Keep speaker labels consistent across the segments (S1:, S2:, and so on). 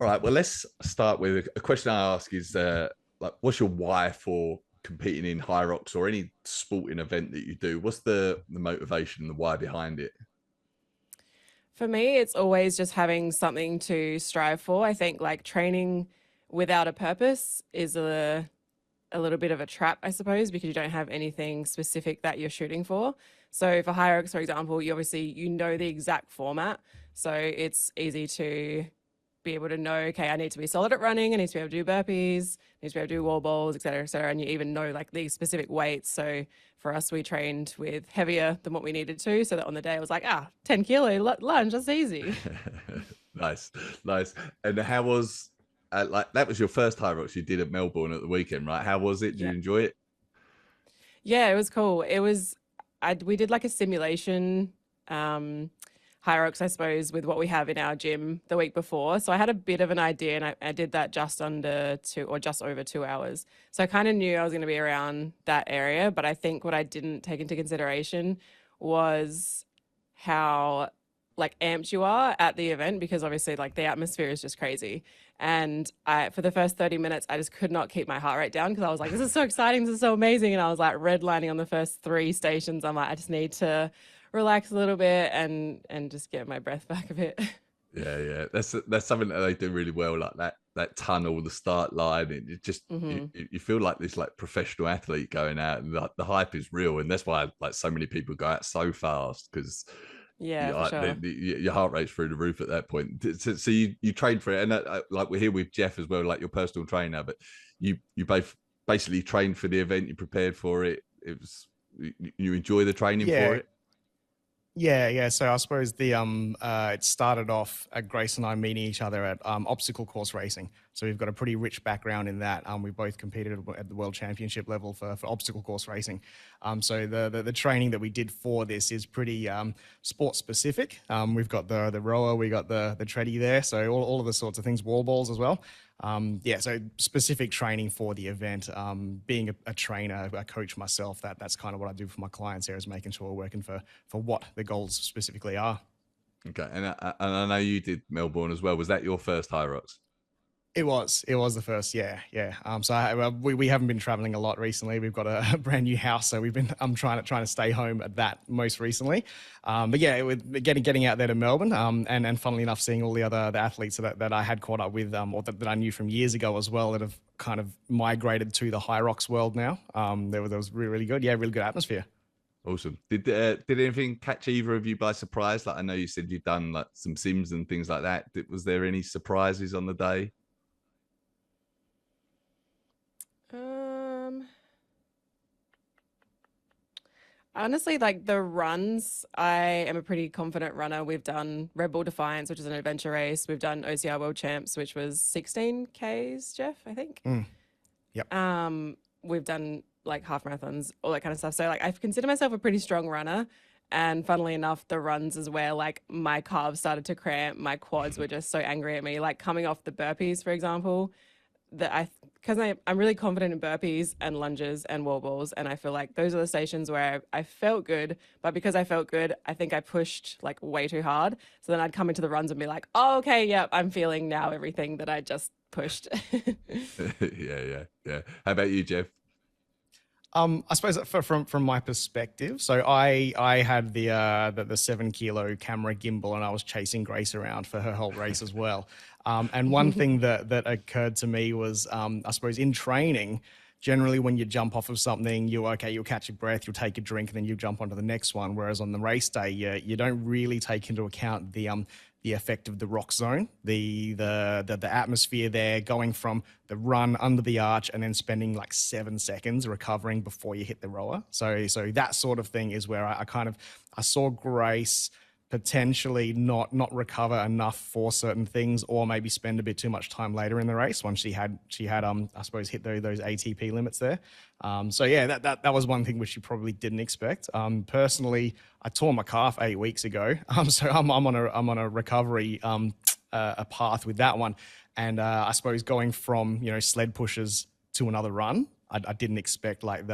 S1: All right. Well, let's start with a question I ask is like, what's your why for competing in HYROX or any sporting event that you do? What's the motivation, the why behind it?
S2: For me, it's always just having something to strive for. I think like training without a purpose is a little bit of a trap, I suppose, because you don't have anything specific that you're shooting for. So for HYROX, for example, you know the exact format. So it's easy to be able to know, okay, I need to be solid at running, I need to be able to do burpees, I need to be able to do wall balls, et cetera, et cetera. And you even know like these specific weights. So for us, we trained with heavier than what we needed to. So that on the day I was like, 10 kilo lunge, that's easy.
S1: Nice, nice. And how was like that was your first HYROX you did at Melbourne at the weekend, right? How was it? Did you
S2: Yeah.
S1: enjoy it?
S2: Yeah, it was cool. We did like a simulation HYROX, I suppose, with what we have in our gym the week before. So I had a bit of an idea and I did that just under two or just over 2 hours. So I kind of knew I was going to be around that area. But I think what I didn't take into consideration was how like amped you are at the event because obviously like the atmosphere is just crazy. And for the first 30 minutes, I just could not keep my heart rate down because I was like, this is so exciting. This is so amazing. And I was like redlining on the first three stations. I'm like, I just need to relax a little bit and just get my breath back a bit.
S1: Yeah, yeah. That's something that they do really well, like that tunnel, the start line. It just
S2: Hmm.
S1: you feel like this like professional athlete going out, and the hype is real, and that's why like so many people go out so fast because
S2: Yeah,
S1: you
S2: for
S1: are,
S2: sure.
S1: your heart rate's through the roof at that point. So you train for it, and like we're here with Jeff as well, like your personal trainer, but you both basically trained for the event, you prepared for it. It was you enjoy the training for
S3: Yeah,
S1: it.
S3: yeah. So I suppose it started off at Grace and I meeting each other at obstacle course racing. So we've got a pretty rich background in that. We both competed at the World Championship level for obstacle course racing. So the training that we did for this is pretty sport specific. We've got the rower, we got the treadie there. So all of the sorts of things, wall balls as well. Yeah, so specific training for the event. Being a trainer, a coach myself, that's kind of what I do for my clients here is making sure we're working for what the goals specifically are.
S1: Okay, and I know you did Melbourne as well. Was that your first HYROX?
S3: It was the first, yeah. We haven't been traveling a lot recently. We've got a brand new house, so I'm trying to stay home at that most recently. But yeah, with getting out there to Melbourne, and funnily enough, seeing all the athletes that I had caught up with, or that I knew from years ago as well, that have kind of migrated to the HYROX world now. There was really, really good, yeah, really good atmosphere.
S1: Awesome. Did anything catch either of you by surprise? Like I know you said you've done like some sims and things like that. Was there any surprises on the day?
S2: Um, Honestly, like the runs, I am a pretty confident runner. We've done Red Bull Defiance, which is an adventure race. We've done OCR World Champs, which was 16 Ks, Jeff, I think.
S3: Mm, yep.
S2: We've done like half marathons, all that kind of stuff. So like I consider myself a pretty strong runner. And funnily enough, the runs is where like my calves started to cramp, my quads were just so angry at me. Like coming off the burpees, for example, I'm really confident in burpees and lunges and wall balls, and I feel like those are the stations where I felt good. But because I felt good, I think I pushed like way too hard. So then I'd come into the runs and be like, "Oh, okay, yep, I'm feeling now everything that I just pushed."
S1: Yeah. How about you, Jeff?
S3: I suppose from my perspective, so I had the 7 kilo camera gimbal and I was chasing Grace around for her whole race as well. And one thing that occurred to me was I suppose in training, generally when you jump off of something, you'll catch your breath, you'll take a drink, and then you jump onto the next one. Whereas on the race day, you don't really take into account the effect of the rock zone, the atmosphere there, going from the run under the arch and then spending like 7 seconds recovering before you hit the rower. So that sort of thing is where I saw Grace potentially not recover enough for certain things, or maybe spend a bit too much time later in the race once she had I suppose hit those ATP limits there. So yeah, that was one thing which she probably didn't expect. Personally, I tore my calf 8 weeks ago, so I'm on a recovery a path with that one, and I suppose going from sled pushes to another run, I didn't expect like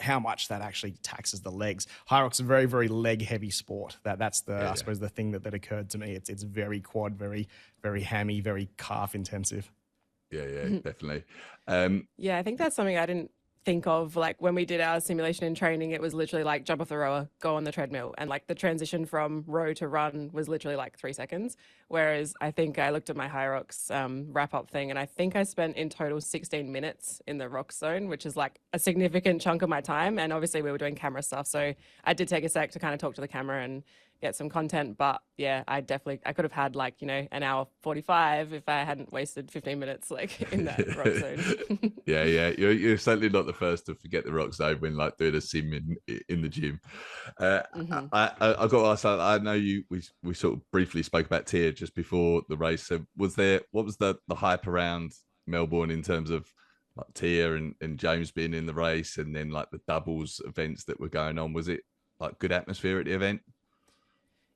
S3: how much that actually taxes the legs. HYROX is a very, very leg heavy sport. That's the I suppose the thing that occurred to me. It's very quad, very, very hammy, very calf intensive.
S1: Yeah, definitely.
S2: Yeah, I think that's something I didn't think of. Like when we did our simulation and training, it was literally like jump off the rower, go on the treadmill. And like the transition from row to run was literally like 3 seconds. Whereas I think I looked at my HYROX wrap up thing, and I think I spent in total 16 minutes in the rock zone, which is like a significant chunk of my time. And obviously we were doing camera stuff. So I did take a sec to kind of talk to the camera and get some content. But yeah, I could have had like, an hour 45 if I hadn't wasted 15 minutes like in that rock zone.
S1: yeah. You're certainly not the first to forget the rock zone when like doing a sim in the gym. I got to ask, I know we sort of briefly spoke about tier just before the race. So what was the hype around Melbourne in terms of like tier and James being in the race, and then like the doubles events that were going on? Was it like good atmosphere at the event?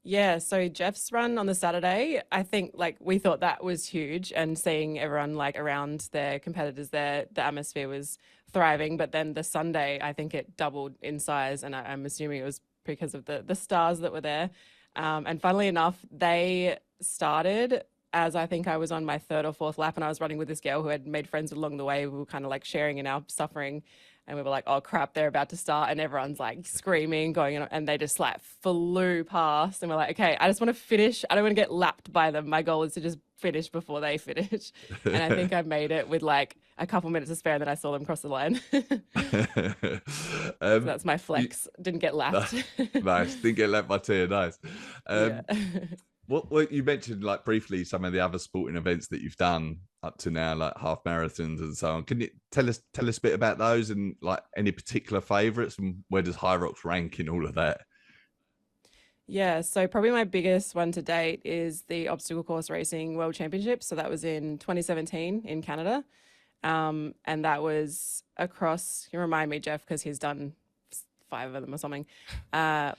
S2: Yeah, so Jeff's run on the Saturday, I think like we thought that was huge, and seeing everyone like around their competitors there, the atmosphere was thriving. But then the Sunday, I think it doubled in size, and I'm assuming it was because of the stars that were there. And funnily enough, they started as I think I was on my 3rd or 4th lap, and I was running with this girl who had made friends along the way. We were kind of like sharing in our suffering. And we were like, oh crap, they're about to start. And everyone's like screaming, going in, and they just like flew past. And we're like, okay, I just want to finish. I don't want to get lapped by them. My goal is to just finish before they finish. And I think I made it with like a couple minutes to spare, and then I saw them cross the line. So that's my flex. Didn't get lapped.
S1: Nice. Didn't get lapped by Tia. Nice.
S2: Yeah.
S1: What you mentioned like briefly some of the other sporting events that you've done up to now, like half marathons and so on. Can you tell us a bit about those, and like any particular favorites, and where does HYROX rank in all of that?
S2: Yeah, so probably my biggest one to date is the obstacle course racing World Championships. So that was in 2017 in Canada. And that was across, you remind me, Jeff, because he's done 5 of them or something.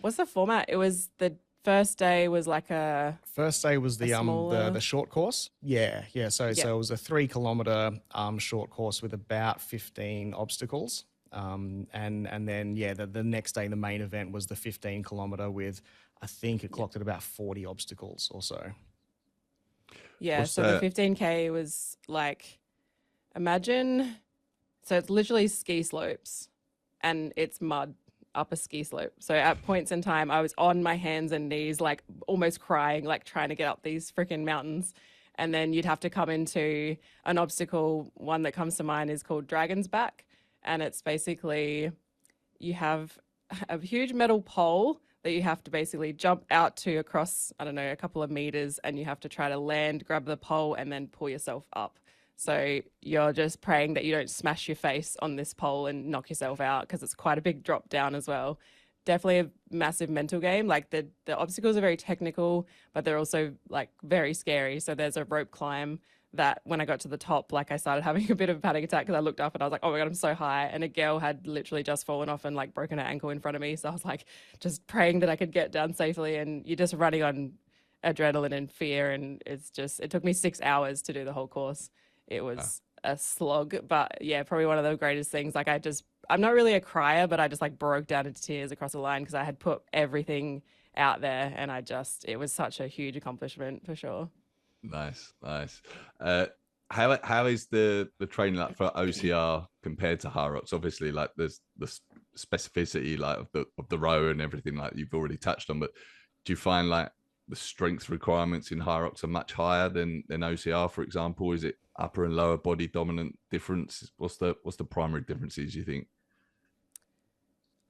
S2: What's the format? It was the first day was like
S3: first day was the
S2: smaller...
S3: the short course. Yeah. So it was a 3 kilometer short course with about 15 obstacles. And then the next day the main event was the 15 kilometer with, I think it clocked at about 40 obstacles or so.
S2: Yeah, so the 15K was like, imagine, so it's literally ski slopes and it's mud up a ski slope. So at points in time, I was on my hands and knees, like almost crying, like trying to get up these freaking mountains. And then you'd have to come into an obstacle. One that comes to mind is called Dragon's Back. And it's basically, you have a huge metal pole that you have to basically jump out to across, I don't know, a couple of meters, and you have to try to land, grab the pole, and then pull yourself up. So you're just praying that you don't smash your face on this pole and knock yourself out, because it's quite a big drop down as well. Definitely a massive mental game. Like the obstacles are very technical, but they're also like very scary. So there's a rope climb that when I got to the top, like I started having a bit of a panic attack because I looked up and I was like, oh my God, I'm so high. And a girl had literally just fallen off and like broken her ankle in front of me. So I was like just praying that I could get down safely, and you're just running on adrenaline and fear. And it took me 6 hours to do the whole course. It was a slog, but yeah, probably one of the greatest things. Like I'm not really a crier, but I just like broke down into tears across the line because I had put everything out there, and it was such a huge accomplishment for sure.
S1: Nice. How is the training like for OCR compared to HYROX? Obviously, like there's the specificity like of the row and everything like you've already touched on, but do you find like the strength requirements in HYROX are much higher than OCR, for example? Is it upper and lower body dominant difference? What's the primary differences you think?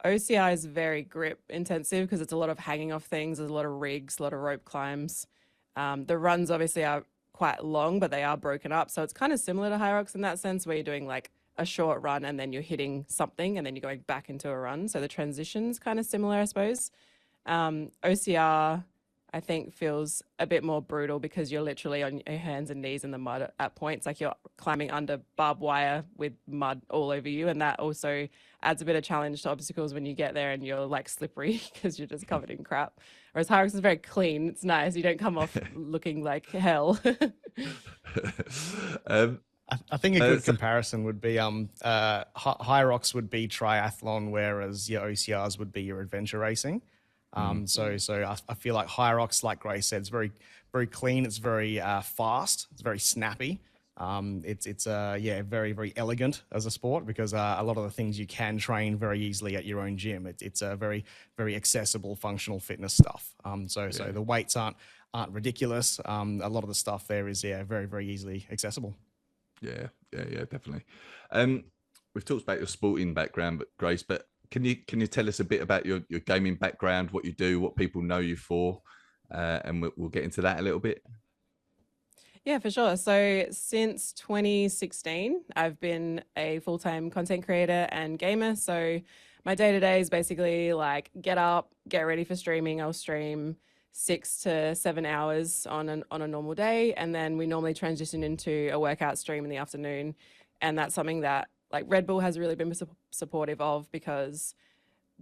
S2: OCR is very grip intensive because it's a lot of hanging off things. There's a lot of rigs, a lot of rope climbs. The runs obviously are quite long, but they are broken up. So it's kind of similar to HYROX in that sense, where you're doing like a short run and then you're hitting something and then you're going back into a run. So the transition's kind of similar, I suppose. OCR, I think, feels a bit more brutal because you're literally on your hands and knees in the mud at points. Like you're climbing under barbed wire with mud all over you. And that also adds a bit of challenge to obstacles when you get there and you're like slippery because you're just covered in crap. Whereas HYROX is very clean. It's nice. You don't come off looking like hell.
S3: I think a good comparison would be HYROX would be triathlon, whereas your OCRs would be your adventure racing. So I feel like HYROX, like Grace said, it's very, very clean. It's very fast. It's very snappy. It's very, very elegant as a sport, because a lot of the things you can train very easily at your own gym. It's a very, very accessible functional fitness stuff. So the weights aren't ridiculous. A lot of the stuff there is very, very easily accessible.
S1: Yeah, definitely. We've talked about your sporting background, but Grace, but can you tell us a bit about your gaming background, what you do, what people know you for, and we'll get into that a little bit.
S2: Yeah, for sure. So since 2016, I've been a full-time content creator and gamer. So my day-to-day is basically like get up, get ready for streaming. I'll stream 6 to 7 hours on a normal day, and then we normally transition into a workout stream in the afternoon. And that's something that like Red Bull has really been supportive of, because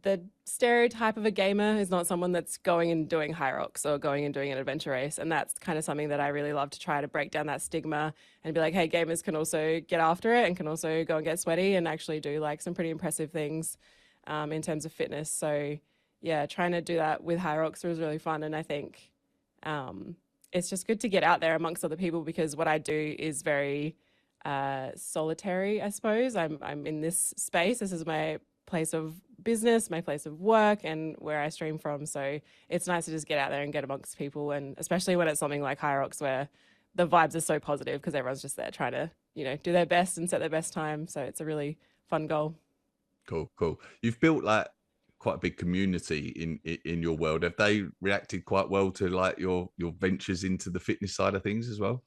S2: the stereotype of a gamer is not someone that's going and doing HYROX or going and doing an adventure race. And that's kind of something that I really love to try to break down that stigma and be like, hey, gamers can also get after it and can also go and get sweaty and actually do like some pretty impressive things in terms of fitness. So yeah, trying to do that with HYROX was really fun. And I think it's just good to get out there amongst other people, because what I do is very solitary, I suppose. I'm in this space. This is my place of business, my place of work, and where I stream from. So it's nice to just get out there and get amongst people, and especially when it's something like HYROX where the vibes are so positive because everyone's just there trying to, do their best and set their best time. So it's a really fun goal.
S1: Cool. You've built like quite a big community in your world. Have they reacted quite well to like your ventures into the fitness side of things as well?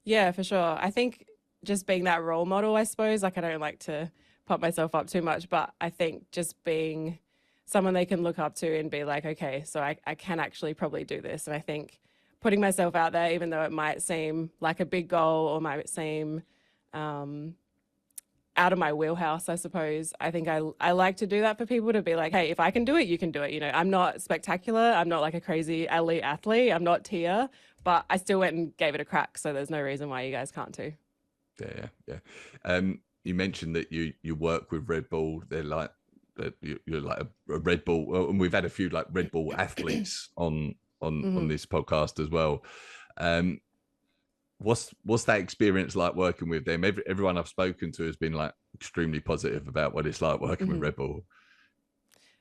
S2: Yeah, for sure. I think just being that role model, I suppose, like I don't like to pump myself up too much, but I think just being someone they can look up to and be like, okay, so I can actually probably do this. And I think putting myself out there, even though it might seem like a big goal or might seem out of my wheelhouse, I suppose, I think I like to do that for people, to be like, hey, if I can do it, you can do it. I'm not spectacular. I'm not like a crazy elite athlete. I'm not Tia, but I still went and gave it a crack. So there's no reason why you guys can't too.
S1: Yeah. You mentioned that you work with Red Bull. They're like that you're like a Red Bull, and we've had a few like Red Bull athletes on this podcast as well. What's that experience like working with them? Everyone I've spoken to has been like extremely positive about what it's like working with Red Bull.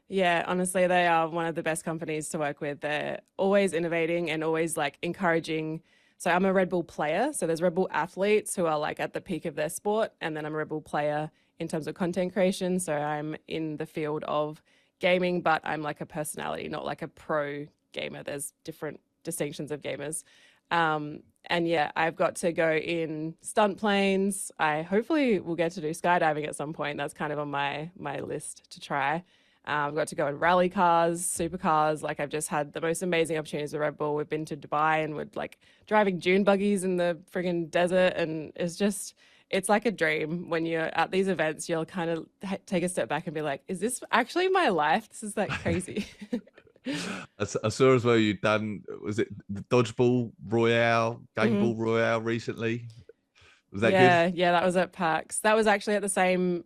S2: Yeah, honestly, they are one of the best companies to work with. They're always innovating and always like encouraging. So I'm a Red Bull player. So there's Red Bull athletes who are like at the peak of their sport. And then I'm a Red Bull player in terms of content creation. So I'm in the field of gaming, but I'm like a personality, not like a pro gamer. There's different distinctions of gamers. And yeah, I've got to go in stunt planes. I hopefully will get to do skydiving at some point. That's kind of on my list to try. I've got to go in rally cars, supercars. Like I've just had the most amazing opportunities with Red Bull. We've been to Dubai and we're like driving dune buggies in the friggin' desert. And it's like a dream. When you're at these events, you'll kind of take a step back and be like, is this actually my life? This is like crazy.
S1: I saw as well you've done, was it the Dodgeball Royale, Game Ball Royale recently? Was that good?
S2: Yeah, that was at PAX. That was actually at the same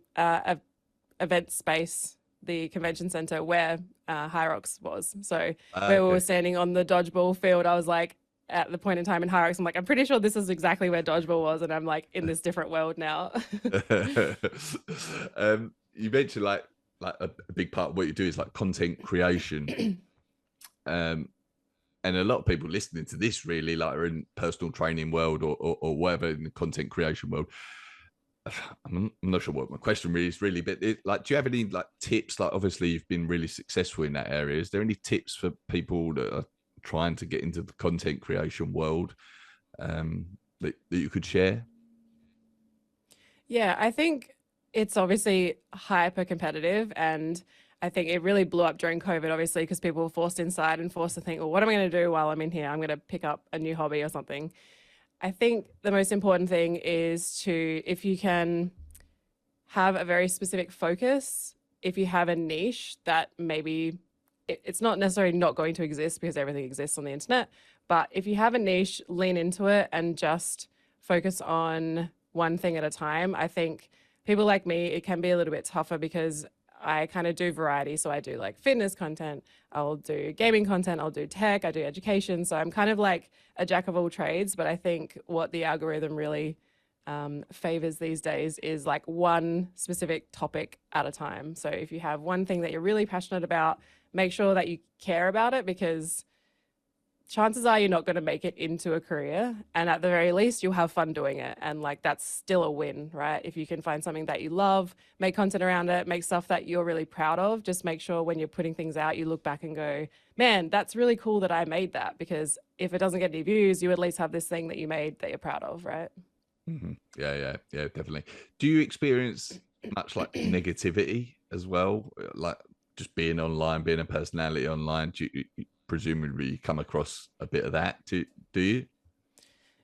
S2: event space, the convention center where HYROX was. So where we were standing on the dodgeball field, I was like, at the point in time in HYROX, I'm like, I'm pretty sure this is exactly where dodgeball was, and I'm like in this different world now.
S1: You mentioned like a big part of what you do is like content creation. And a lot of people listening to this really like are in personal training world or whatever in the content creation world. I'm not sure what my question really is really, but like, do you have any like tips? Like, obviously you've been really successful in that area. Is there any tips for people that are trying to get into the content creation world that you could share?
S2: Yeah, I think it's obviously hyper competitive, and I think it really blew up during COVID, obviously, because people were forced inside and forced to think, well, what am I going to do while I'm in here? I'm going to pick up a new hobby or something. I think the most important thing is to, if you can have a very specific focus, if you have a niche that maybe it's not necessarily not going to exist because everything exists on the internet, but if you have a niche, lean into it and just focus on one thing at a time. I think people like me, it can be a little bit tougher because I kind of do variety. So I do like fitness content, I'll do gaming content, I'll do tech, I do education. So I'm kind of like a jack of all trades. But I think what the algorithm really favors these days is like one specific topic at a time. So if you have one thing that you're really passionate about, make sure that you care about it, because chances are you're not going to make it into a career, and at the very least you'll have fun doing it, and like that's still a win, right? If you can find something that you love, make content around it, make stuff that you're really proud of, just make sure when you're putting things out you look back and go, man, that's really cool that I made that, because if it doesn't get any views, you at least have this thing that you made that you're proud of, right?
S1: Yeah, definitely. Do you experience much like negativity as well, like just being online, being a personality online? Do you presumably you come across a bit of that? Do you?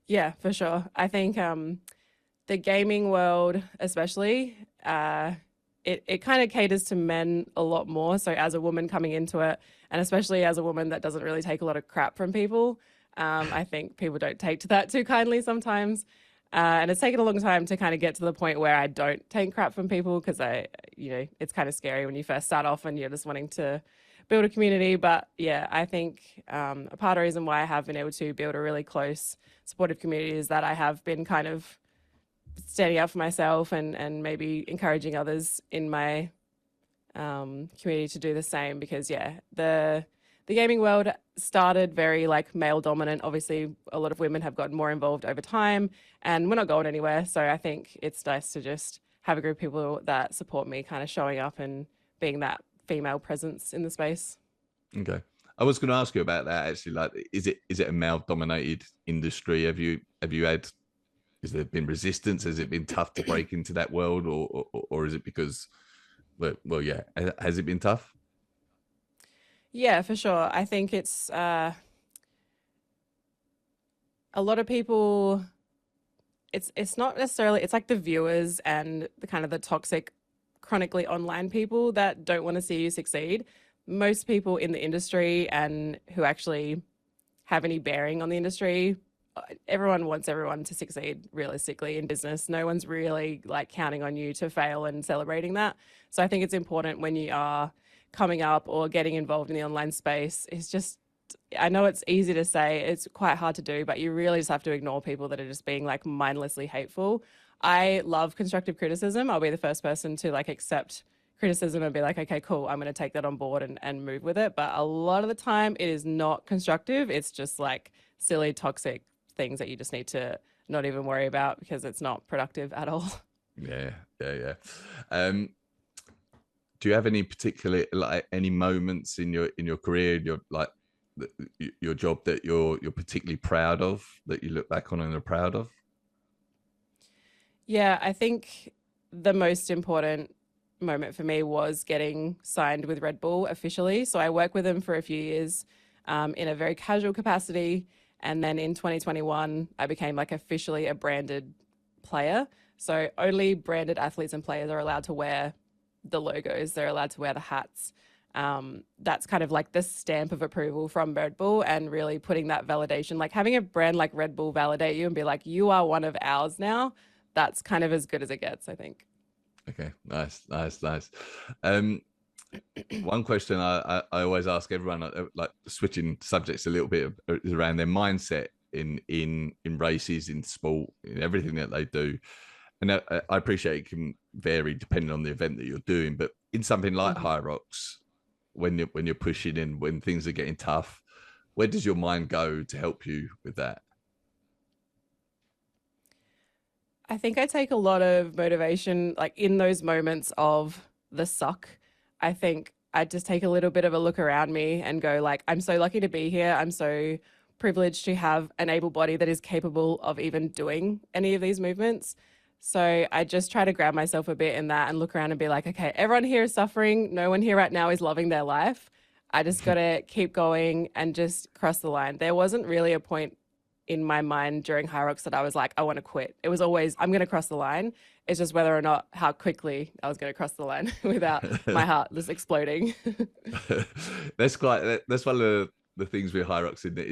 S2: Yeah, for sure. I think the gaming world especially, it kind of caters to men a lot more. So as a woman coming into it, and especially as a woman that doesn't really take a lot of crap from people, I think people don't take to that too kindly sometimes. And it's taken a long time to kind of get to the point where I don't take crap from people, because it's kind of scary when you first start off and you're just wanting to build a community. But yeah, I think a part of the reason why I have been able to build a really close, supportive community is that I have been kind of standing up for myself and maybe encouraging others in my community to do the same. Because yeah, the gaming world started very like male dominant. Obviously, a lot of women have gotten more involved over time, and we're not going anywhere. So I think it's nice to just have a group of people that support me, kind of showing up and being that female presence in the space.
S1: Okay. I was going to ask you about that actually. Like, is it a male dominated industry? Have you had, has there been resistance? Has it been tough to break into that world, or is it because, well, yeah, has it been tough?
S2: Yeah, for sure. I think it's a lot of people, it's not necessarily, it's like the viewers and the kind of the toxic, chronically online people that don't want to see you succeed. Most people in the industry and who actually have any bearing on the industry, everyone wants everyone to succeed realistically in business. No one's really like counting on you to fail and celebrating that. So I think it's important when you are coming up or getting involved in the online space, it's just, I know it's easy to say, it's quite hard to do, but you really just have to ignore people that are just being like mindlessly hateful. I love constructive criticism. I'll be the first person to like accept criticism and be like, okay, cool, I'm going to take that on board and move with it. But a lot of the time it is not constructive. It's just like silly, toxic things that you just need to not even worry about, because it's not productive at all.
S1: Yeah. Do you have any particular, like any moments in your career, your job that you're particularly proud of, that you look back on and are proud of?
S2: Yeah, I think the most important moment for me was getting signed with Red Bull officially. So I worked with them for a few years in a very casual capacity. And then in 2021, I became like officially a branded player. So only branded athletes and players are allowed to wear the logos. They're allowed to wear the hats. That's kind of like the stamp of approval from Red Bull, and really putting that validation, like having a brand like Red Bull validate you and be like, you are one of ours now. That's kind of as good as it gets, I think.
S1: Okay, nice. One question I always ask everyone, like switching subjects a little bit, is around their mindset in races, in sport, in everything that they do. And I appreciate it can vary depending on the event that you're doing, but in something like HYROX, when you're pushing in, when things are getting tough, where does your mind go to help you with that?
S2: I think I take a lot of motivation, like in those moments of the suck. I think I just take a little bit of a look around me and go like, I'm so lucky to be here. I'm so privileged to have an able body that is capable of even doing any of these movements. So I just try to grab myself a bit in that and look around and be like, okay, everyone here is suffering. No one here right now is loving their life. I just got to keep going and just cross the line. There wasn't really a point in my mind during HYROX that I was like, I want to quit. It was always, I'm going to cross the line. It's just whether or not how quickly I was going to cross the line without my heart just exploding.
S1: That's one of the things with HYROX, in that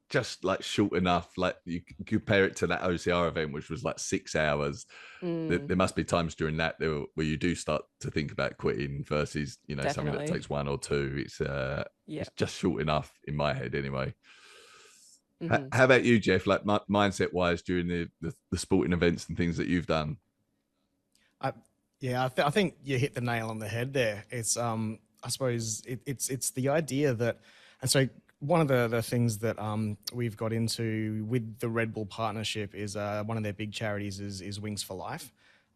S1: just like short enough? Like you compare it to that OCR event, which was like 6 hours. There must be times during that where you do start to think about quitting versus, you know, something that
S2: Definitely.
S1: takes 1 or 2.
S2: Yeah.
S1: It's just short enough in my head anyway.
S2: Mm-hmm.
S1: How about you, Jeff? Like mindset wise during the sporting events and things that you've done?
S3: I think you hit the nail on the head there. It's I suppose it's the idea that, and so one of the things that we've got into with the Red Bull partnership is one of their big charities is Wings for Life.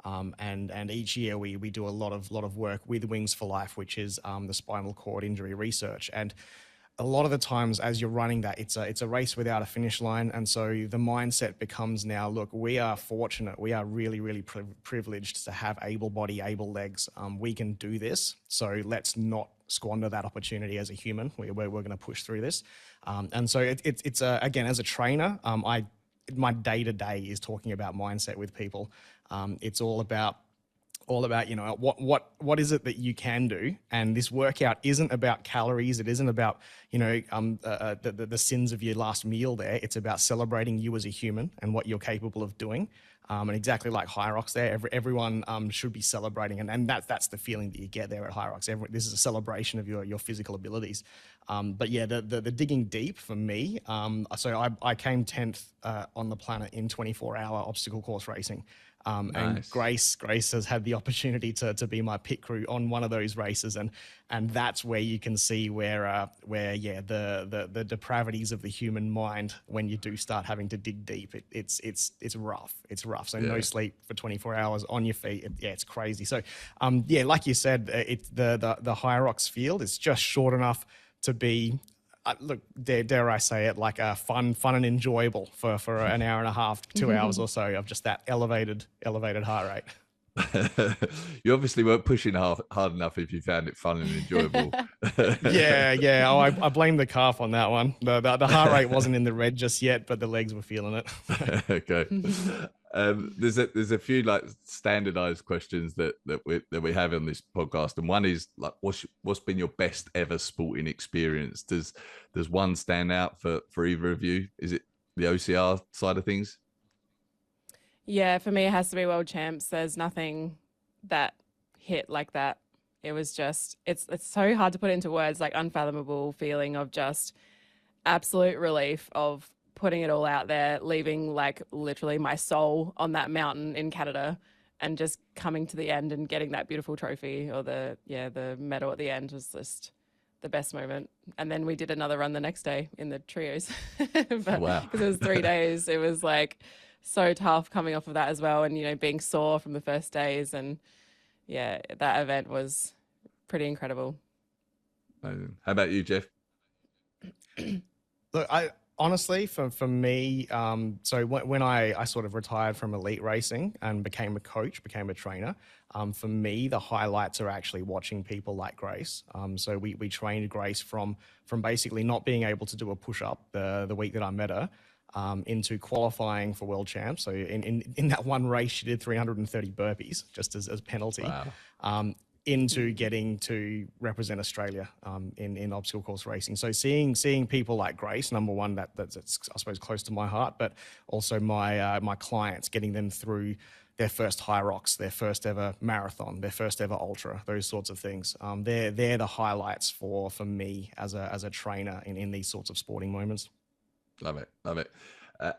S3: And each year we do a lot of work with Wings for Life, which is the spinal cord injury research. And a lot of the times as you're running that, it's a race without a finish line. And so the mindset becomes now, look, we are fortunate. We are really, really privileged to have able body, able legs. We can do this. So let's not squander that opportunity as a human. We're going to push through this. And so it's again, as a trainer, my day-to-day is talking about mindset with people. It's all about, you know, what is it that you can do? And this workout isn't about calories. It isn't about, you know, the sins of your last meal there. It's about celebrating you as a human and what you're capable of doing. And exactly like HYROX there, everyone should be celebrating. And that's the feeling that you get there at HYROX. This is a celebration of your physical abilities. But yeah, the digging deep for me, so I came 10th on the planet in 24-hour obstacle course racing.
S1: Nice.
S3: And Grace has had the opportunity to be my pit crew on one of those races, and that's where you can see where the depravities of the human mind when you do start having to dig deep. It's rough. So no sleep for 24 hours on your feet. It's crazy. So like you said, the HYROX field is just short enough to be. Look, dare I say it, like fun and enjoyable for an hour and a half, 2 hours or so of just that elevated heart rate.
S1: You obviously weren't pushing hard enough if you found it fun and enjoyable.
S3: Yeah. Oh, I blame the calf on that one. The heart rate wasn't in the red just yet, but the legs were feeling it.
S1: Okay. There's a few like standardized questions that we have on this podcast, and one is like, what's been your best ever sporting experience? Does one stand out for either of you? Is it the OCR side of things?
S2: Yeah, for me, it has to be World Champs. There's nothing that hit like that. It was just, it's so hard to put into words, like unfathomable feeling of just absolute relief of putting it all out there, leaving like literally my soul on that mountain in Canada and just coming to the end and getting that beautiful trophy or the medal at the end was just the best moment. And then we did another run the next day in the trios.
S1: Wow.
S2: Because it was 3 days. It was like so tough coming off of that as well. And, you know, being sore from the first days. And yeah, that event was pretty incredible.
S1: How about you, Jeff?
S3: Look, honestly, for me, so when I sort of retired from elite racing and became a coach, became a trainer, for me, the highlights are actually watching people like Grace. So we trained Grace from basically not being able to do a push-up the week that I met her, into qualifying for World Champs. So in that one race, she did 330 burpees just as penalty.
S1: Wow.
S3: Into getting to represent Australia in obstacle course racing. So seeing people like Grace, number one, that's I suppose close to my heart, but also my clients, getting them through their first HYROX, their first ever marathon, their first ever ultra, those sorts of things. They're the highlights for me as a trainer in these sorts of sporting moments.
S1: Love it.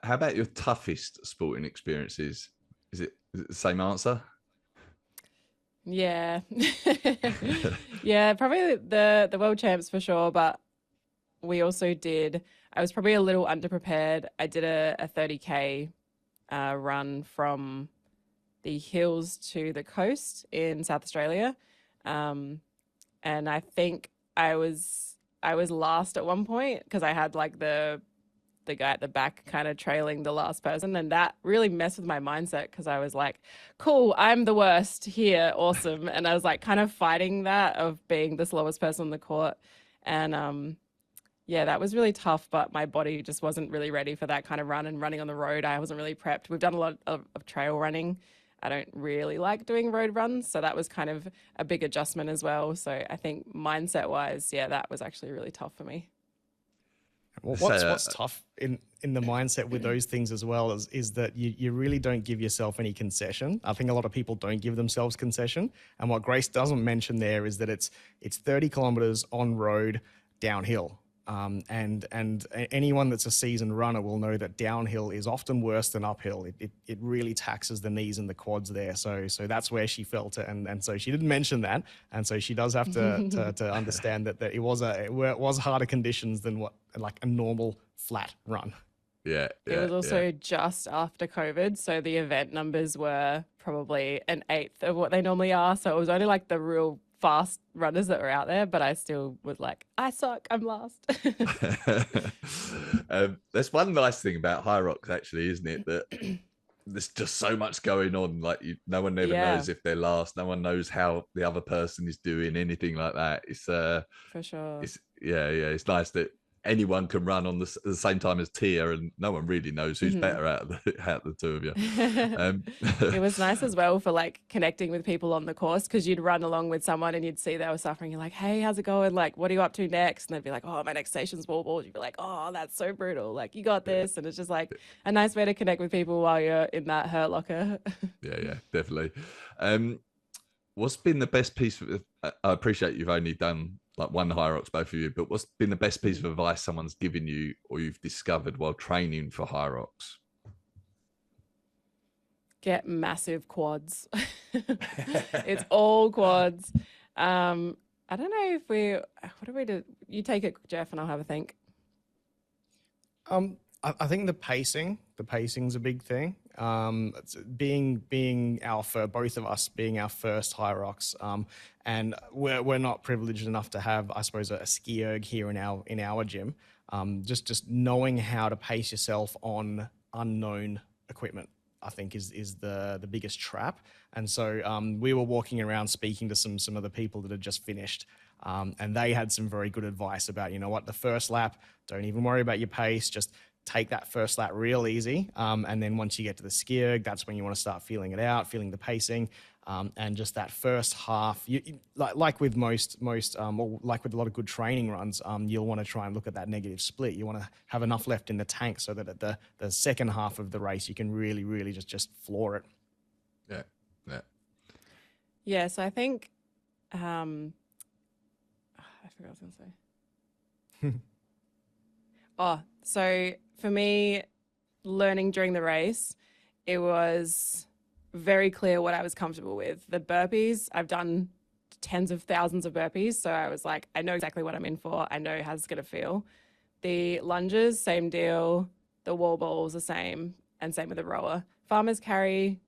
S1: How about your toughest sporting experiences? Is it the same answer?
S2: Yeah. Yeah, probably the World Champs for sure, but we also I was probably a little underprepared. I did a 30K run from the hills to the coast in South Australia. And I think I was last at one point because I had like the guy at the back kind of trailing the last person, and that really messed with my mindset because I was like, cool, I'm the worst here, awesome. And I was like kind of fighting that of being the slowest person on the court. And yeah, that was really tough, but my body just wasn't really ready for that kind of run, and running on the road, I wasn't really prepped. We've done a lot of trail running. I don't really like doing road runs, so that was kind of a big adjustment as well. So I think mindset wise, yeah, that was actually really tough for me.
S3: Well,
S1: So,
S3: what's tough in the mindset with those things as well is that you really don't give yourself any concession. I think a lot of people don't give themselves concession. And what Grace doesn't mention there is that it's 30 kilometers on road downhill. And anyone that's a seasoned runner will know that downhill is often worse than uphill. It really taxes the knees and the quads there. So that's where she felt it, and so she didn't mention that, and so she does have to understand that it was harder conditions than what like a normal flat run.
S1: yeah,
S2: It was also just after COVID, so the event numbers were probably an eighth of what they normally are. So it was only like the real fast runners that were out there, but I still was like, I suck, I'm last.
S1: That's one nice thing about HYROX, actually, isn't it? That there's just so much going on. Like no one ever knows if they're last. No one knows how the other person is doing, anything like that. It's
S2: For sure.
S1: It's nice that anyone can run on the same time as Tia, and no one really knows who's better out of the two of you.
S2: It was nice as well for like connecting with people on the course, because you'd run along with someone and you'd see they were suffering. You're like, hey, how's it going? Like, what are you up to next? And they'd be like, oh, my next station's wall balls. You'd be like, oh, that's so brutal. Like, you got this. And it's just like a nice way to connect with people while you're in that hurt locker.
S1: Yeah, definitely. What's been the best piece of, I appreciate you've only done like one HYROX, both of you, but what's been the best piece of advice someone's given you or you've discovered while training for HYROX?
S2: Get massive quads. It's all quads. I don't know if what do we do? You take it, Jeff, and I'll have a think.
S3: I think the pacing's a big thing. Being both of us being our first HYROX, and we're not privileged enough to have, I suppose, a ski erg here in our gym. Just knowing how to pace yourself on unknown equipment, I think is the biggest trap. And so we were walking around speaking to some of the people that had just finished, and they had some very good advice about, you know what, the first lap, don't even worry about your pace, just take that first lap real easy. And then once you get to the ski erg, that's when you want to start feeling it out, feeling the pacing. And just that first half, like with most, or like with a lot of good training runs, you'll want to try and look at that negative split. You want to have enough left in the tank so that at the second half of the race, you can really, really just floor it.
S2: Yeah, so I think, I forgot what I was going to say. Oh, so for me, learning during the race, it was very clear what I was comfortable with. The burpees, I've done tens of thousands of burpees, so I was like, I know exactly what I'm in for. I know how it's going to feel. The lunges, same deal. The wall balls, the same, and same with the rower. Farmer's carry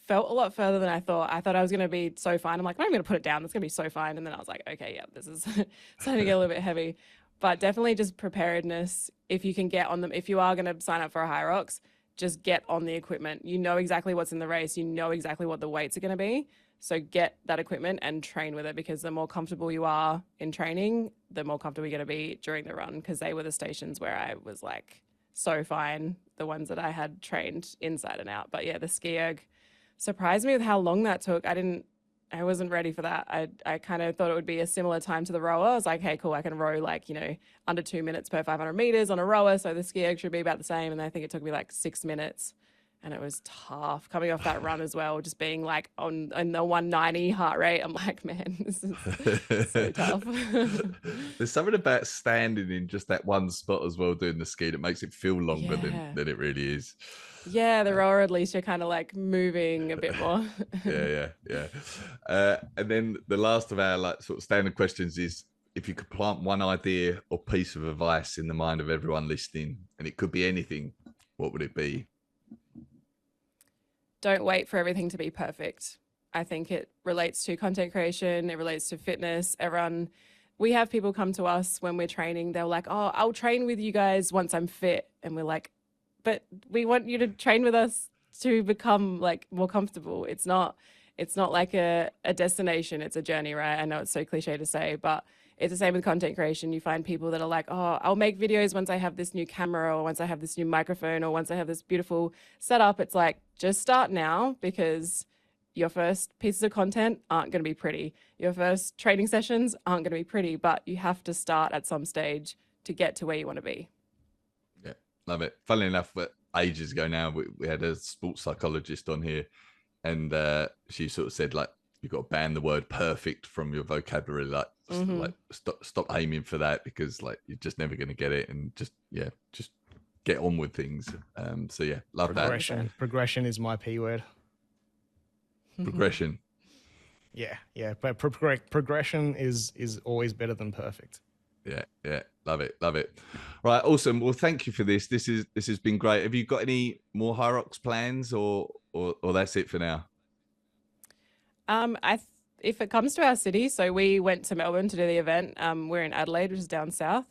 S2: felt a lot further than I thought. I thought I was going to be so fine. I'm like, I'm going to put it down. It's going to be so fine. And then I was like, okay, yeah, this is starting to get a little bit heavy. But definitely just preparedness. If you can get on them, if you are going to sign up for a HYROX, just get on the equipment. You know exactly what's in the race. You know exactly what the weights are going to be. So get that equipment and train with it, because the more comfortable you are in training, the more comfortable you're going to be during the run, because they were the stations where I was like so fine, the ones that I had trained inside and out. But yeah, the ski erg surprised me with how long that took. I wasn't ready for that. I kind of thought it would be a similar time to the rower. I was like, hey, cool, I can row like, under 2 minutes per 500 meters on a rower. So the ski erg should be about the same. And I think it took me like 6 minutes. And it was tough coming off that run as well, just being like on the 190 heart rate. I'm like, man, this is so tough.
S1: There's something about standing in just that one spot as well doing the ski that makes it feel longer than it really is.
S2: Yeah, the rower, at least you're kind of like moving a bit more.
S1: Yeah. And then the last of our like sort of standard questions is, if you could plant one idea or piece of advice in the mind of everyone listening, and it could be anything, what would it be?
S2: Don't wait for everything to be perfect. I think it relates to content creation. It relates to fitness. We have people come to us when we're training. They're like, oh, I'll train with you guys once I'm fit. And we're like, but we want you to train with us to become like more comfortable. It's not like a destination. It's a journey, right? I know it's so cliche to say, but it's the same with content creation. You find people that are like, oh, I'll make videos once I have this new camera, or once I have this new microphone, or once I have this beautiful setup. It's like, just start now, because your first pieces of content aren't going to be pretty. Your first training sessions aren't going to be pretty, but you have to start at some stage to get to where you want to be.
S1: Love it. Funnily enough, but ages ago now, we had a sports psychologist on here, and she sort of said, like, you've got to ban the word perfect from your vocabulary. Like, like stop aiming for that, because like you're just never going to get it, and just get on with things. So yeah, love that.
S3: Progression is my P word.
S1: Progression.
S3: Yeah. But progression is always better than perfect.
S1: Yeah. Love it. Right, awesome. Well, thank you for this. This has been great. Have you got any more HYROX plans, or that's it for now?
S2: If it comes to our city, so we went to Melbourne to do the event. We're in Adelaide, which is down south.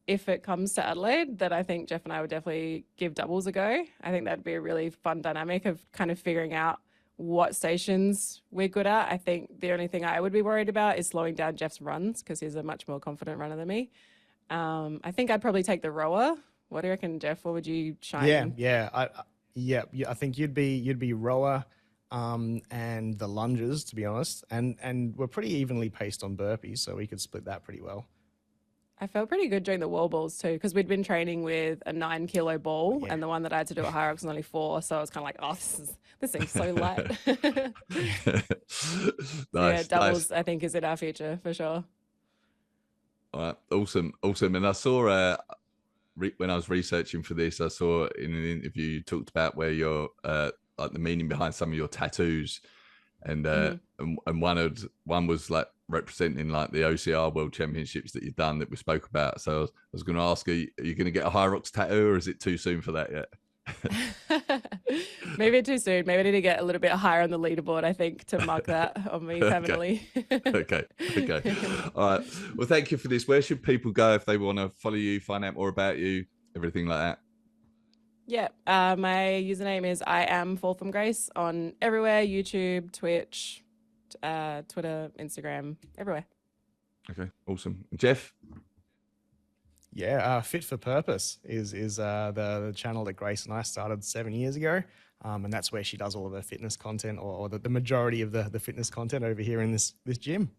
S2: If it comes to Adelaide, then I think Jeff and I would definitely give doubles a go. I think that'd be a really fun dynamic of kind of figuring out what stations we're good at. I think the only thing I would be worried about is slowing down Jeff's runs, because he's a much more confident runner than me. I think I'd probably take the rower. What do you reckon, Jeff? What would you shine in?
S3: Yeah. I think you'd be rower, and the lunges, to be honest, and we're pretty evenly paced on burpees, so we could split that pretty well.
S2: I felt pretty good doing the wall balls too, because we'd been training with a 9 kilo ball, and the one that I had to do at HYROX was only 4, so I was kind of like, oh, this seems so light.
S1: Nice,
S2: yeah, doubles
S1: nice.
S2: I think is in our future for sure.
S1: All right, awesome. And I saw when I was researching for this, I saw in an interview you talked about where you're like the meaning behind some of your tattoos, and one was like representing like the OCR World Championships that you've done that we spoke about. So I was going to ask, are you going to get a HYROX tattoo, or is it too soon for that yet?
S2: Maybe too soon. Maybe I need to get a little bit higher on the leaderboard, I think, to mark that on me permanently.
S1: Okay. All right. Well, thank you for this. Where should people go if they want to follow you, find out more about you, everything like that?
S2: Yeah, my username is IamFallFromGrace on everywhere: YouTube, Twitch, Twitter, Instagram, everywhere.
S1: Okay, awesome. Jeff?
S3: Yeah, Fit for Purpose is the channel that Grace and I started 7 years ago, and that's where she does all of her fitness content, or the majority of the fitness content over here in this gym.